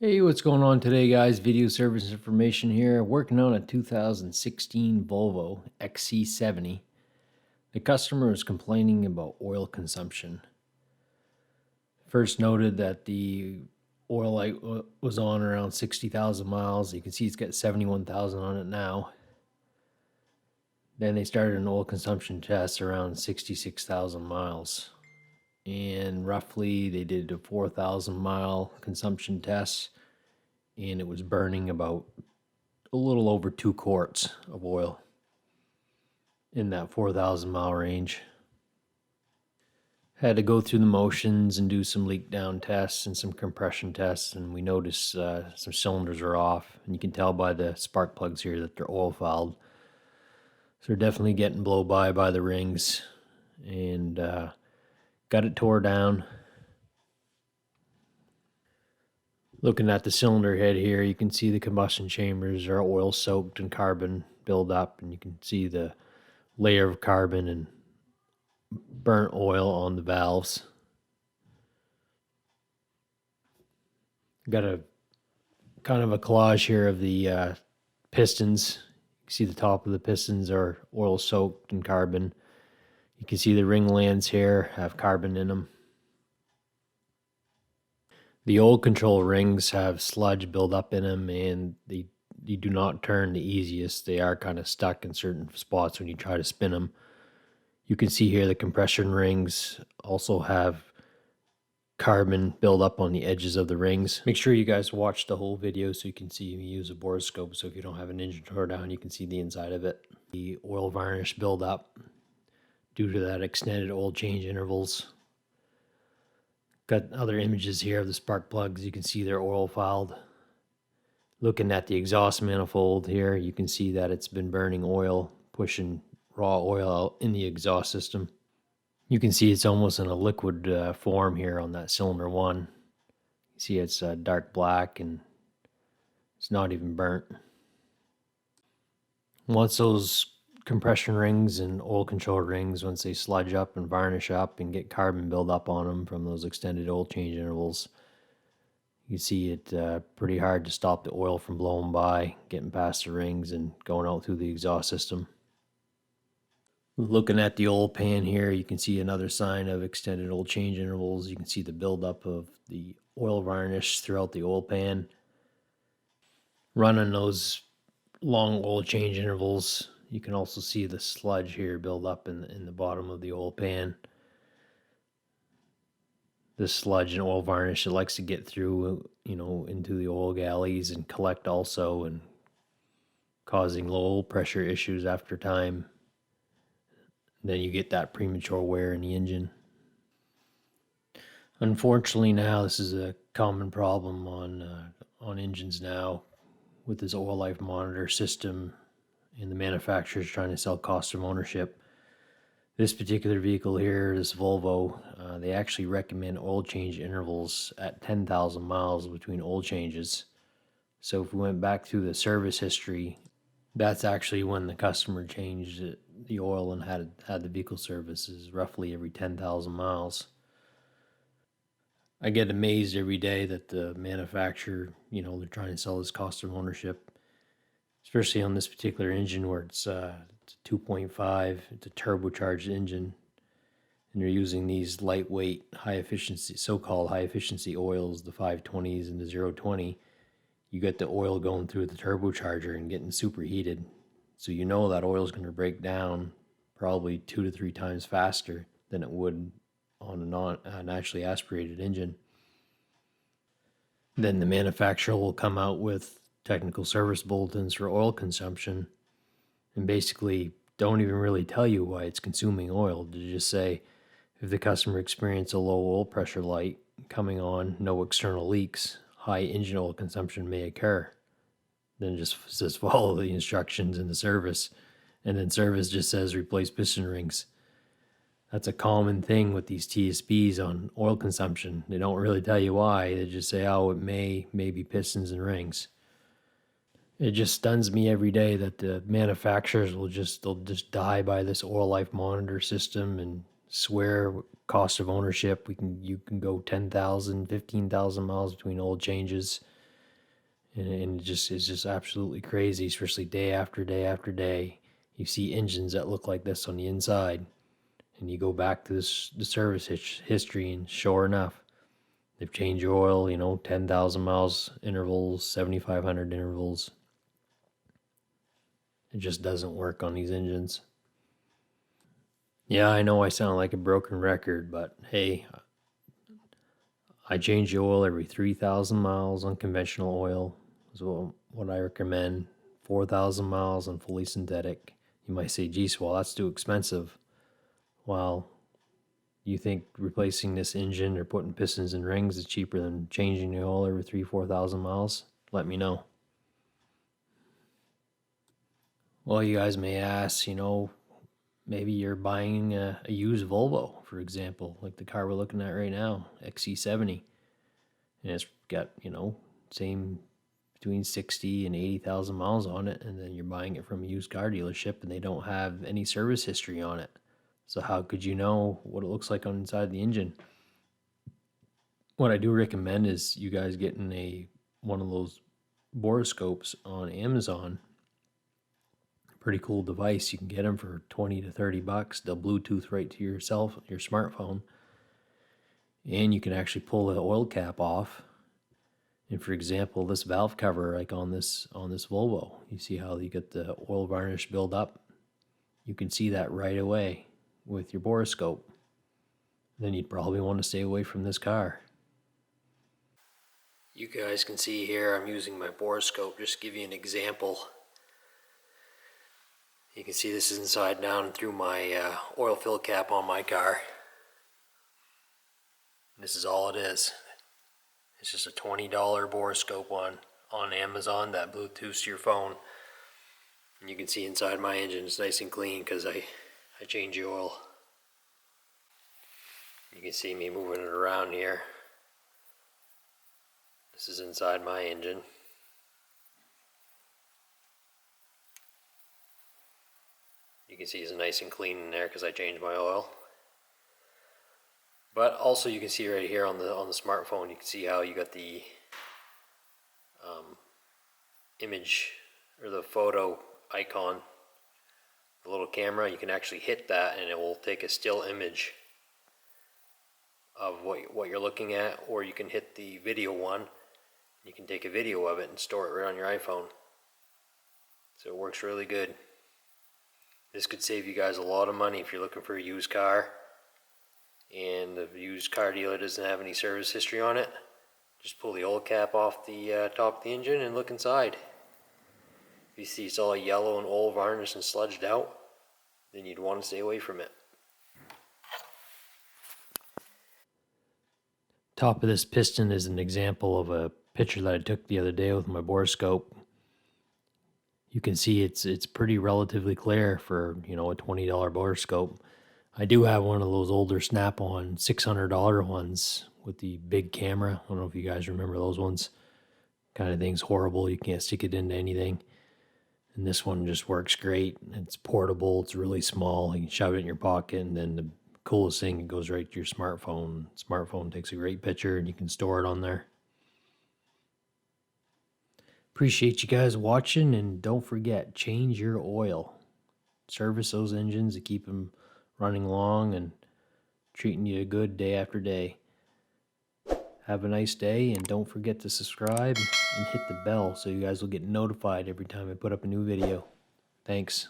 Hey, what's going on today, guys? Video service information here. Working on a 2016 Volvo XC70. The customer is complaining about oil consumption. First noted that the oil light was on around 60,000 miles. You can see it's got 71,000 on it now. Then they started an oil consumption test around 66,000 miles. And roughly they did a 4,000 mile consumption test, and it was burning about a little over 2 quarts of oil in that 4,000 mile range. Had to go through the motions and do some leak down tests and some compression tests, and we noticed some cylinders are off, and you can tell by the spark plugs here that they're oil fouled. So they're definitely getting blow by the rings, and got it tore down. Looking at the cylinder head here, you can see the combustion chambers are oil soaked and carbon buildup, and you can see the layer of carbon and burnt oil on the valves. Got a kind of a collage here of the pistons. You can see the top of the pistons are oil soaked and carbon. You can see the ring lands here have carbon in them. The old control rings have sludge build up in them, and they do not turn the easiest. They are kind of stuck in certain spots when you try to spin them. You can see here the compression rings also have carbon build up on the edges of the rings. Make sure you guys watch the whole video so you can see me use a borescope, so if you don't have an engine tore down, you can see the inside of it. The oil varnish build up due to that extended oil change intervals. Got other images here of the spark plugs. You can see they're oil fouled. Looking at the exhaust manifold here, you can see that it's been burning oil, pushing raw oil out in the exhaust system. You can see it's almost in a liquid form here on that cylinder one. You see it's dark black and it's not even burnt. Once those compression rings and oil control rings, once they sludge up and varnish up and get carbon build up on them from those extended oil change intervals, you see it pretty hard to stop the oil from blowing by, getting past the rings and going out through the exhaust system. Looking at the oil pan here, you can see another sign of extended oil change intervals. You can see the buildup of the oil varnish throughout the oil pan. Running those long oil change intervals, you can also see the sludge here build up in the bottom of the oil pan. This sludge and oil varnish, it likes to get through, into the oil galleys and collect also, and causing low oil pressure issues after time. Then you get that premature wear in the engine. Unfortunately, now this is a common problem on engines now with this oil life monitor system, and the manufacturers trying to sell cost of ownership. This particular vehicle here, this Volvo, they actually recommend oil change intervals at 10,000 miles between oil changes. So if we went back through the service history, that's actually when the customer changed the oil and had the vehicle services roughly every 10,000 miles. I get amazed every day that the manufacturer, they're trying to sell this cost of ownership, especially on this particular engine where it's 2.5, it's a turbocharged engine, and they're using these lightweight, high efficiency, so-called high efficiency oils, the 520s and the 020. You get the oil going through the turbocharger and getting superheated. So you know that oil is going to break down probably 2 to 3 times faster than it would on a naturally aspirated engine. Then the manufacturer will come out with technical service bulletins for oil consumption and basically don't even really tell you why it's consuming oil. They just say if the customer experiences a low oil pressure light coming on, no external leaks, high engine oil consumption may occur. Then just says follow the instructions in the service, and then service just says replace piston rings. That's a common thing with these TSPs on oil consumption. They don't really tell you why. They just say, oh, it may be pistons and rings. It just stuns me every day that the manufacturers they'll just die by this oil life monitor system and swear cost of ownership. You can go 10,000, 15,000 miles between oil changes. And it's just absolutely crazy, especially day after day after day. You see engines that look like this on the inside, and you go back to the service history, and sure enough, they've changed oil, 10,000 miles intervals, 7,500 intervals. It just doesn't work on these engines. Yeah, I know I sound like a broken record, but hey, I change the oil every 3,000 miles on conventional oil is what I recommend. 4,000 miles on fully synthetic. You might say, geez, well, that's too expensive. Well, you think replacing this engine or putting pistons and rings is cheaper than changing the oil every 4,000 miles? Let me know. Well, you guys may ask, maybe you're buying a used Volvo, for example, like the car we're looking at right now, XC70. And it's got, same between 60 and 80,000 miles on it, and then you're buying it from a used car dealership and they don't have any service history on it. So how could you know what it looks like on inside the engine? What I do recommend is you guys getting one of those borescopes on Amazon. Pretty cool device. You can get them for 20 to 30 bucks. They'll Bluetooth right to your smartphone, and you can actually pull the oil cap off. And for example, this valve cover, like on this Volvo, you see how you get the oil varnish build up? You can see that right away with your borescope. Then you'd probably want to stay away from this car. You guys can see here I'm using my borescope just to give you an example. You can see this is inside down through my oil fill cap on my car. This is all it is. It's just a $20 borescope on Amazon that Bluetooths to your phone. And you can see inside my engine it's nice and clean because I change the oil. You can see me moving it around here. This is inside my engine. You can see it's nice and clean in there because I changed my oil. But also you can see right here on the smartphone, you can see how you got the image or the photo icon, the little camera. You can actually hit that and it will take a still image of what you're looking at, or you can hit the video one. You can take a video of it and store it right on your iPhone. So it works really good. This could save you guys a lot of money if you're looking for a used car and the used car dealer doesn't have any service history on it. Just pull the oil cap off the top of the engine and look inside. If you see it's all yellow and oil varnish and sludged out, then you'd want to stay away from it. Top of this piston is an example of a picture that I took the other day with my borescope. You can see it's pretty relatively clear for, a $20 borescope. I do have one of those older Snap-on $600 ones with the big camera. I don't know if you guys remember those ones. Kind of thing's horrible. You can't stick it into anything. And this one just works great. It's portable. It's really small. You can shove it in your pocket, and then the coolest thing, it goes right to your smartphone. Smartphone takes a great picture and you can store it on there. Appreciate you guys watching, and don't forget, change your oil. Service those engines to keep them running long and treating you good day after day. Have a nice day, and don't forget to subscribe and hit the bell so you guys will get notified every time I put up a new video. Thanks.